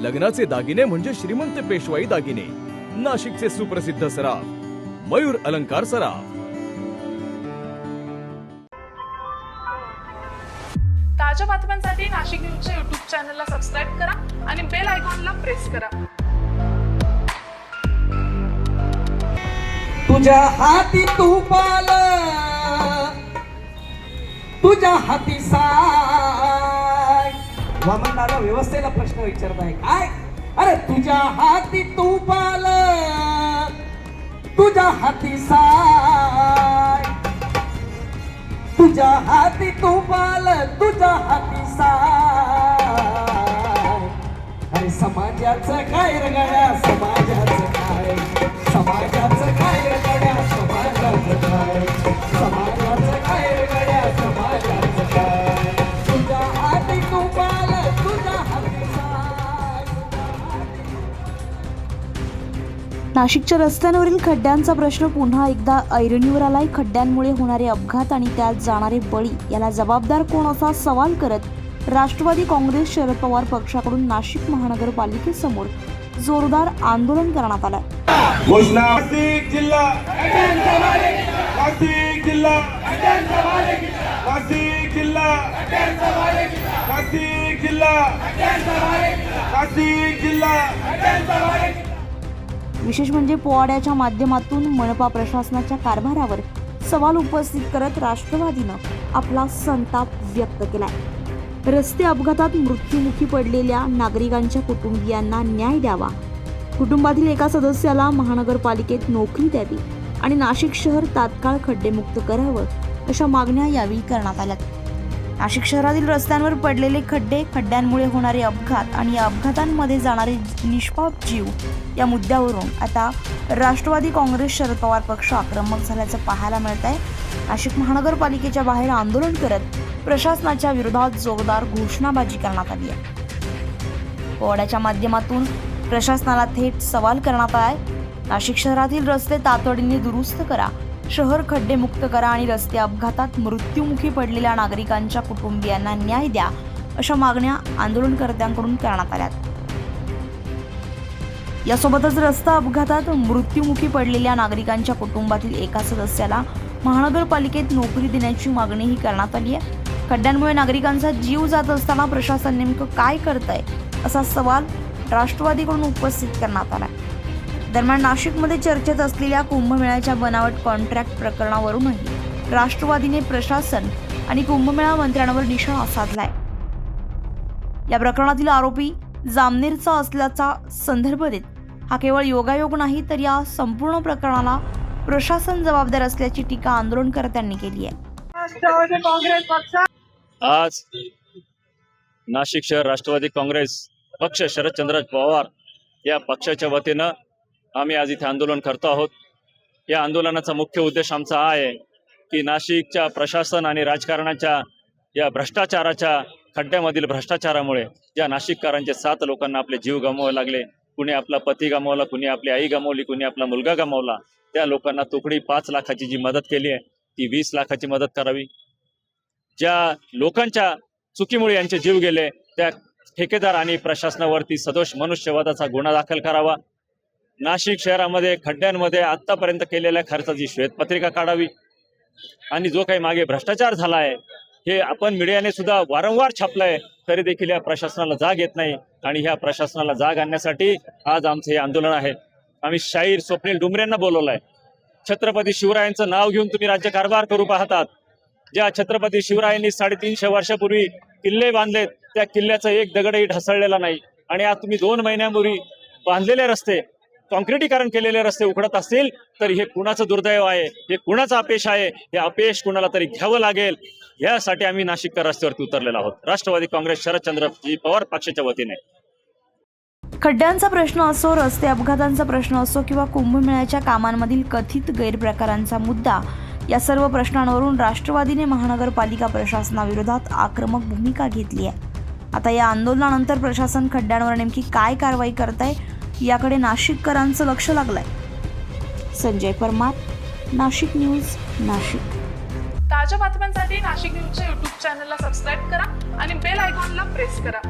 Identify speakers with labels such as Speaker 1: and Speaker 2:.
Speaker 1: लग्नाचे दागिने म्हणजे श्रीमंत पेशवाई दागिने. नाशिकचे सुप्रसिद्ध सराफ मयूर अलंकार सराफ.
Speaker 2: ताज्या बातम्यांसाठी नाशिक न्यूजच्या YouTube चॅनलला सबस्क्राईब करा आणि बेल आयकॉनला प्रेस करा.
Speaker 3: तुझ्या हाती तुपाल, तुझ्या हाती साय. वामनदादा व्यवस्थेला प्रश्न विचारत आहे काय? अरे तुझ्या हाती तुपाल, तुझ्या हाती साय. तुझ्या हाती तुपाल, तुझ्या हाती साय. अरे समाजाचं काय रे गड्या, समाजाचं काय, समाजाचं काय रे गड्या, समाजाचं काय, समाजाचं काय रे गड्या, समाजाचं काय. तुझ्या हाती तुपाल, तुझ्या हाती साय.
Speaker 4: नाशिकच्या रस्त्यांवरील खड्ड्यांचा प्रश्न पुन्हा एकदा ऐरणीवर आलाय. खड्ड्यांमुळे होणारे अपघात आणि त्यात जाणारे बळी याला जबाबदार कोण असा सवाल करत राष्ट्रवादी काँग्रेस शरद पवार पक्षाकडून नाशिक महानगरपालिकेसमोर जोरदार आंदोलन करण्यात आलं.
Speaker 5: नाशिक जिल्हा, नाशिक जिल्हा, नाशिक जिल्हा, नाशिक जिल्हा, नाशिक जिल्हा.
Speaker 4: विशेष म्हणजे पोवाड्याच्या माध्यमातून मनपा प्रशासनाच्या कारभारावर सवाल उपस्थित करत राष्ट्रवादीनं आपला संताप व्यक्त केलाय. रस्ते अपघातात मृत्युमुखी पडलेल्या नागरिकांच्या कुटुंबियांना न्याय द्यावा, कुटुंबातील एका सदस्याला महानगरपालिकेत नोकरी द्यावी आणि नाशिक शहर तात्काळ खड्डेमुक्त करावं अशा मागण्या यावेळी करण्यात आल्या. नाशिक शहरातील रस्त्यांवर पडलेले खड्डे, खड्ड्यांमुळे होणारे अपघात आणि या अपघातांमध्ये जाणारे निष्पाप जीव या मुद्द्यावरून आता राष्ट्रवादी काँग्रेस शरद पवार पक्ष आक्रमक झाल्याचं पाहायला मिळत आहे. नाशिक महानगरपालिकेच्या बाहेर आंदोलन करत प्रशासनाच्या विरोधात जोरदार घोषणाबाजी करण्यात आली आहे. पोवाड्याच्या माध्यमातून प्रशासनाला थेट सवाल करण्यात आलाय. नाशिक शहरातील रस्ते तातडीने दुरुस्त करा, शहर खड्डेमुक्त करा आणि रस्ते अपघातात मृत्युमुखी पडलेल्या नागरिकांच्या कुटुंबियांना न्याय द्या अशा मागण्या आंदोलनकर्त्यांकडून करण्यात आल्या. यासोबतच रस्ता अपघातात मृत्युमुखी पडलेल्या नागरिकांच्या कुटुंबातील एका सदस्याला महानगरपालिकेत नोकरी देण्याची मागणीही करण्यात आली आहे. खड्ड्यांमुळे नागरिकांचा जीव जात असताना प्रशासन नेमकं काय करतंय असा सवाल राष्ट्रवादीकडून उपस्थित करण्यात आला. दरम्यान नाशिकमध्ये चर्चेत असलेल्या कुंभमेळ्याच्या बनावट कॉन्ट्रॅक्ट प्रकरणावरूनही राष्ट्रवादीने प्रशासन आणि कुंभमेळा मंत्र्यांवर निशाणा साधलाय. या प्रकरणातील आरोपी जामनेरचा असल्याचा संदर्भ देत हा केवळ योगायोग नाही तर या संपूर्ण प्रकरणाला प्रशासन जबाबदार असल्याची टीका आंदोलनकर्त्यांनी केली आहे.
Speaker 6: आज नाशिक शहर राष्ट्रवादी काँग्रेस पक्ष शरदचंद्र पवार या पक्षाच्या वतीनं आम्ही आज इथे आंदोलन करतो आहोत. या आंदोलनाचा मुख्य उद्देश आमचा हा आहे की नाशिकच्या प्रशासन आणि राजकारणाच्या या भ्रष्टाचाराच्या खड्ड्यामधील भ्रष्टाचारामुळे ज्या नाशिककरांचे 7 लोकांना आपले जीव गमवावे लागले, कुणी आपला पती गमावला, कुणी आपली आई गमावली, कुणी आपला मुलगा गमावला, त्या लोकांना तुकडी 5 लाखाची जी मदत केली आहे ती 20 लाखाची मदत करावी. ज्या लोकांच्या चुकीमुळे यांचे जीव गेले त्या ठेकेदार आणि प्रशासनावरती सदोष मनुष्यवधाचा गुन्हा दाखल करावा. नाशिक शहरामध्ये खड्ड्यांमध्ये आतापर्यंत केलेल्या खर्चाची श्वेतपत्रिका काढावी आणि जो काही मागे भ्रष्टाचार झाला आहे हे आपण मीडियाने सुद्धा वारंवार छापलंय तरी देखील या प्रशासनाला जाग येत नाही आणि ह्या प्रशासनाला जाग आणण्यासाठी आज आमचं हे आंदोलन आहे. आम्ही शाहीर स्वप्नील डुमरेंना बोलवलंय. छत्रपती शिवरायांचं नाव घेऊन तुम्ही राज्यकारभार करू पाहतात. ज्या छत्रपती शिवरायांनी 350 वर्षापूर्वी किल्ले बांधलेत त्या किल्ल्याचा एक दगडही ढासळलेला नाही आणि आज तुम्ही 2 महिन्यापूर्वी बांधलेले रस्ते, कॉन्क्रिटीकरण केलेले रस्ते उघडत असतील तर हे कुणाचं दुर्दैव आहे, हे कुणाचं अपयश आहे, हे अपयश कुणाला तरी घ्यावं लागेल. यासाठी आम्ही नाशिककर रस्त्यावरती उतरलेलो आहोत राष्ट्रवादी काँग्रेस शरदचंद्र पवार पक्षाच्या वतीने.
Speaker 4: खड्ड्यांचा प्रश्न असो, रस्ते अपघातांचा प्रश्न असो किंवा कुंभमेळ्याच्या कामांमधील कथित गैरप्रकारांचा मुद्दा, या सर्व प्रश्नांवरून राष्ट्रवादीने महानगरपालिका प्रशासनाविरोधात आक्रमक भूमिका घेतली आहे. आता या आंदोलनानंतर प्रशासन खड्ड्यांवर नेमकी काय कारवाई करताय याकडे नाशिककरांचं लक्ष लागलंय. संजय परमार, नाशिक न्यूज, नाशिक.
Speaker 2: ताज्या बातम्यांसाठी नाशिक न्यूजच्या YouTube चॅनलला सबस्क्राईब करा आणि बेल आयकॉनला प्रेस करा.